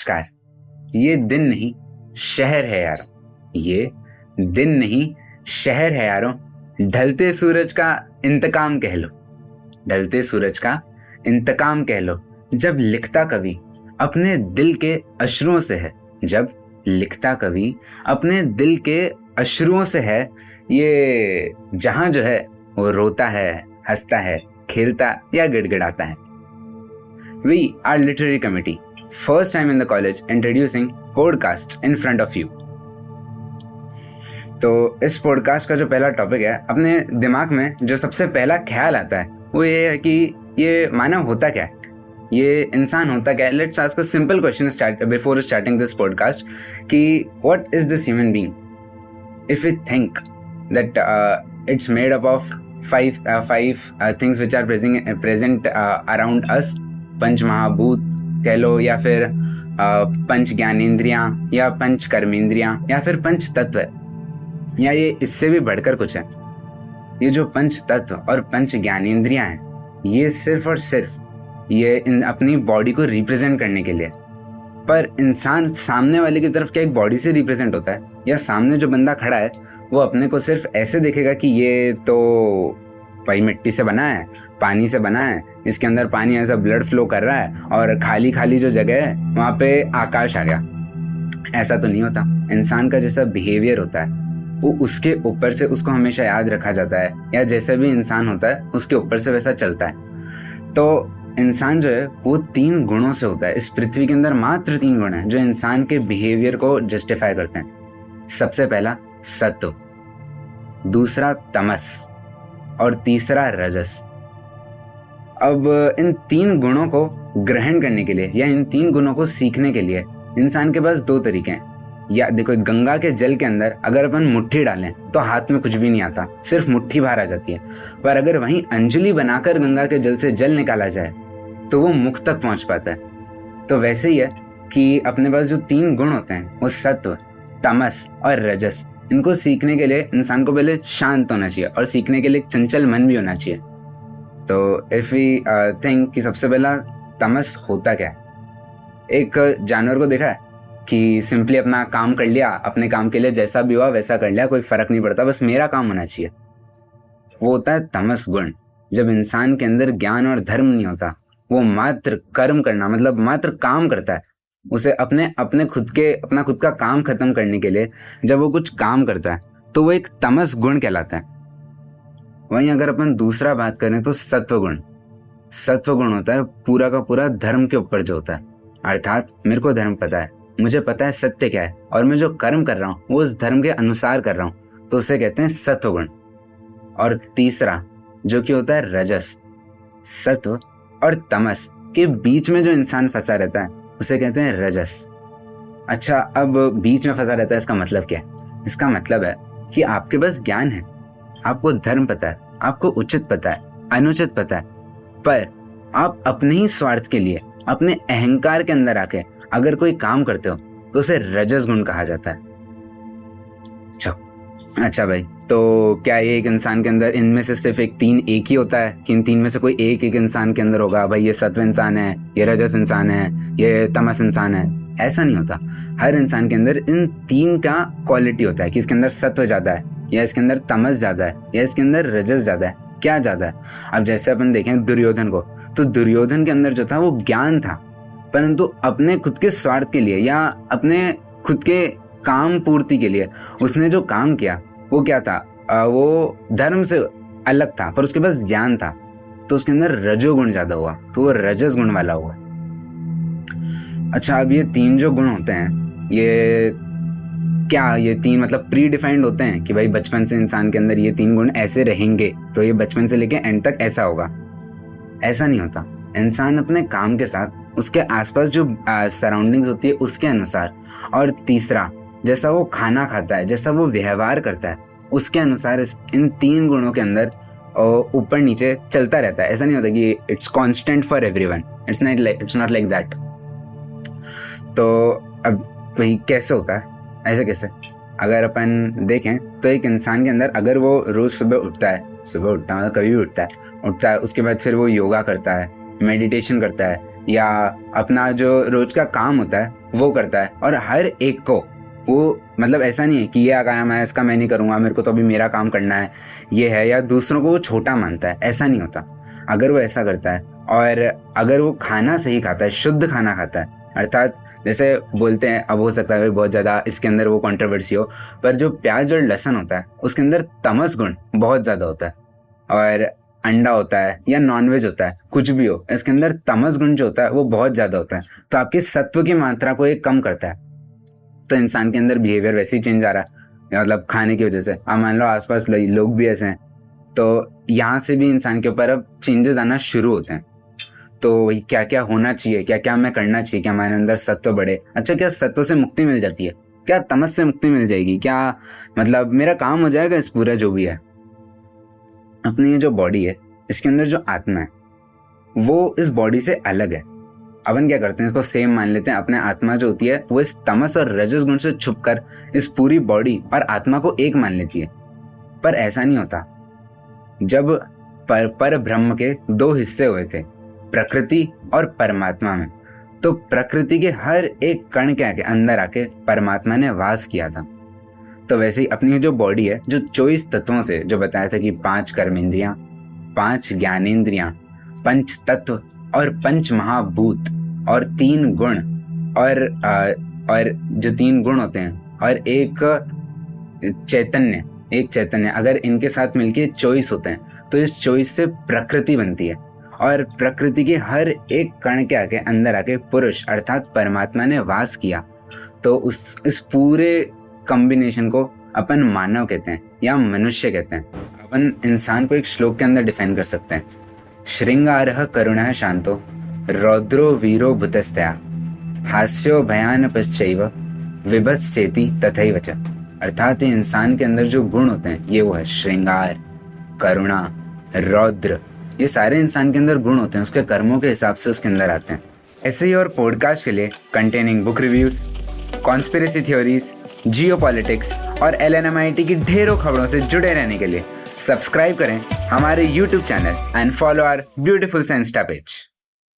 नमस्कार। ये दिन नहीं शहर है यारों, ये दिन नहीं शहर है यारों। ढलते सूरज का इंतकाम कह लो, ढलते सूरज का इंतकाम कह लो। जब लिखता कवि अपने दिल के अश्रुओं से है, जब लिखता कवि अपने दिल के अश्रुओं से है, ये जहां जो है वो रोता है, हंसता है, खेलता या गिड़गिड़ाता है। We, our literary committee, first time in the college introducing podcast in front of you. तो इस पॉडकास्ट का जो पहला टॉपिक है, अपने दिमाग में जो सबसे पहला ख्याल आता है वो ये है कि ये मानव होता क्या है, ये इंसान होता क्या है। Let's ask a simple question before starting this podcast कि what is this human being. If you think that it's made up of five things which are present around us, पंच महाभूत कह लो, या फिर पंच ज्ञानेंद्रियां, या पंच कर्मेंद्रियां, या फिर पंच तत्व, या ये इससे भी बढ़कर कुछ है। ये जो पंच तत्व और पंच ज्ञानेंद्रियां हैं, ये सिर्फ और सिर्फ ये अपनी बॉडी को रिप्रेजेंट करने के लिए। पर इंसान सामने वाले की तरफ क्या एक बॉडी से रिप्रेजेंट होता है, या सामने जो बंदा खड़ा है वो अपने को सिर्फ ऐसे देखेगा कि ये तो भाई मिट्टी से बना है, पानी से बना है, इसके अंदर पानी ऐसा ब्लड फ्लो कर रहा है और खाली खाली जो जगह है वहाँ पे आकाश आ गया। ऐसा तो नहीं होता। इंसान का जैसा बिहेवियर होता है वो उसके ऊपर से उसको हमेशा याद रखा जाता है, या जैसे भी इंसान होता है उसके ऊपर से वैसा चलता है। तो इंसान जो है वो 3 गुणों से होता है। इस पृथ्वी के अंदर मात्र 3 गुण हैं जो इंसान के बिहेवियर को जस्टिफाई करते हैं। सबसे पहला सत्व, दूसरा तमस और तीसरा रजस। अब इन 3 गुणों को ग्रहण करने के लिए या इन 3 गुणों को सीखने के लिए इंसान के पास 2 तरीके हैं। या देखो, गंगा के जल के अंदर अगर अपन मुट्ठी डालें तो हाथ में कुछ भी नहीं आता, सिर्फ मुट्ठी बाहर आ जाती है। पर अगर वहीं अंजलि बनाकर गंगा के जल से जल निकाला जाए तो वो मुख तक पहुंच पाता है। तो वैसे ही है कि अपने पास जो 3 गुण होते हैं वो सत्व, तमस और रजस, इनको सीखने के लिए इंसान को पहले शांत होना चाहिए और सीखने के लिए एक चंचल मन भी होना चाहिए। तो इफ वी थिंक कि सबसे पहला तमस होता क्या है। एक जानवर को देखा है कि सिंपली अपना काम कर लिया, अपने काम के लिए जैसा भी हुआ वैसा कर लिया, कोई फर्क नहीं पड़ता, बस मेरा काम होना चाहिए। वो होता है तमस गुण। जब इंसान के अंदर ज्ञान और धर्म नहीं होता, वो मात्र कर्म करना मतलब मात्र काम करता है। उसे अपना खुद का काम खत्म करने के लिए जब वो कुछ काम करता है तो वो एक तमस गुण कहलाता है। वहीं अगर अपन दूसरा बात करें तो सत्व गुण होता है पूरा का पूरा धर्म के ऊपर जो होता है। अर्थात मेरे को धर्म पता है, मुझे पता है सत्य क्या है, और मैं जो कर्म कर रहा हूँ वो उस धर्म के अनुसार कर रहा हूँ, तो उसे कहते हैं सत्व गुण। और तीसरा जो कि होता है रजस। सत्व और तमस के बीच में जो इंसान फंसा रहता है उसे कहते हैं रजस। अच्छा, अब बीच में फंसा रहता है, इसका मतलब क्या है? इसका मतलब है कि आपके पास ज्ञान है, आपको धर्म पता है, आपको उचित पता है, अनुचित पता है, पर आप अपने ही स्वार्थ के लिए अपने अहंकार के अंदर आके अगर कोई काम करते हो तो उसे रजस गुण कहा जाता है। अच्छा भाई, तो क्या ये एक इंसान के अंदर इनमें से सिर्फ एक ही होता है कि इन 3 में से कोई एक इंसान के अंदर होगा भाई ये सत्व इंसान है, ये रजस इंसान है, ये तमस इंसान है? ऐसा नहीं होता। हर इंसान के अंदर इन 3 का क्वालिटी होता है कि इसके अंदर सत्व ज्यादा है, या इसके अंदर तमस ज्यादा है, या इसके अंदर रजस ज्यादा है। क्या ज्यादा है? अब जैसे अपन देखें दुर्योधन को, तो दुर्योधन के अंदर जो था वो ज्ञान था, परंतु अपने खुद के स्वार्थ के लिए या अपने खुद के काम पूर्ति के लिए उसने जो काम किया वो क्या था, वो धर्म से अलग था, पर उसके पास ज्ञान था, तो उसके अंदर रजोगुण ज्यादा हुआ, तो वो रजस गुण वाला हुआ। अच्छा, अब ये 3 जो गुण होते हैं, ये 3 मतलब प्री डिफाइंड होते हैं कि भाई बचपन से इंसान के अंदर ये 3 गुण ऐसे रहेंगे तो ये बचपन से लेके एंड तक ऐसा होगा। ऐसा नहीं होता। इंसान अपने काम के साथ उसके आसपास जो सराउंडिंग्स होती है उसके अनुसार, और तीसरा जैसा वो खाना खाता है, जैसा वो व्यवहार करता है, उसके अनुसार इन 3 गुणों के अंदर ऊपर नीचे चलता रहता है। ऐसा नहीं होता कि it's constant for everyone, it's not like that. तो अब भाई कैसे होता है, ऐसे कैसे? अगर अपन देखें तो एक इंसान के अंदर अगर वो रोज सुबह उठता है मतलब कभी भी उठता है, उसके बाद फिर वो योगा करता है, मेडिटेशन करता है, या अपना जो रोज का काम होता है वो करता है, और हर एक को वो मतलब ऐसा नहीं है कि ये काम है इसका मैं नहीं करूँगा, मेरे को तो अभी मेरा काम करना है ये है, या दूसरों को वो छोटा मानता है, ऐसा नहीं होता। अगर वो ऐसा करता है और अगर वो खाना सही खाता है, शुद्ध खाना खाता है, अर्थात जैसे बोलते हैं, अब हो सकता है बहुत ज़्यादा इसके अंदर वो कंट्रोवर्सी हो, पर जो प्याज और लहसुन होता है उसके अंदर तमस गुण बहुत ज़्यादा होता है, और अंडा होता है या नॉनवेज होता है, कुछ भी हो, इसके अंदर तमस गुण जो होता है वो बहुत ज़्यादा होता है, तो आपकी सत्व की मात्रा को ये कम करता है। तो इंसान के अंदर बिहेवियर वैसे ही चेंज आ रहा है, मतलब खाने की वजह से। अब मान लो आसपास लोग भी ऐसे हैं, तो यहाँ से भी इंसान के ऊपर अब चेंजेस आना शुरू होते हैं। तो वही क्या क्या होना चाहिए, क्या क्या हमें करना चाहिए कि हमारे अंदर सत्व बढ़े। अच्छा, क्या सत्व से मुक्ति मिल जाती है? क्या तमस से मुक्ति मिल जाएगी? क्या मतलब मेरा काम हो जाएगा इस पूरा जो भी है? अपनी ये जो बॉडी है, इसके अंदर जो आत्मा है वो इस बॉडी से अलग है। अपन क्या करते हैं, इसको सेम मान लेते हैं। अपने आत्मा जो होती है वो इस तमस और रजस गुण से छुपकर इस पूरी बॉडी और आत्मा को एक मान लेती है, पर ऐसा नहीं होता। जब पर ब्रह्म के दो हिस्से हुए थे, प्रकृति और परमात्मा में, तो प्रकृति के हर एक कण के अंदर आके परमात्मा ने वास किया था। तो वैसे ही अपनी जो बॉडी है, जो 24 तत्वों से, जो बताया था कि 5 कर्मेंद्रियां, 5 ज्ञानेंद्रियां, 5 तत्व और 5 महाभूत और 3 गुण, और जो 3 गुण होते हैं और एक चैतन्य, अगर इनके साथ मिलके 24 होते हैं, तो इस 24 से प्रकृति बनती है। और प्रकृति के हर एक कण के अंदर आके पुरुष अर्थात परमात्मा ने वास किया। तो इस पूरे कॉम्बिनेशन को अपन मानव कहते हैं या मनुष्य कहते हैं। अपन इंसान को एक श्लोक के अंदर डिफाइन कर सकते हैं, श्रृंगारः करुणः शांतो रौद्रो वीरो भूतस्तया हास्यो भयानपश्चैव विभत्सेति तथैव च। अर्थात इंसान के अंदर जो गुण होते हैं ये वो है श्रृंगार, करुणा, रौद्र, ये सारे इंसान के अंदर गुण होते हैं, उसके कर्मों के हिसाब से उसके अंदर आते हैं। ऐसे ही और पॉडकास्ट के लिए containing book reviews, conspiracy theories, geopolitics और LNMIT की ढेरों खबरों से जुड़े रहने के लिए सब्सक्राइब करें हमारे YouTube channel and follow our beautiful science page.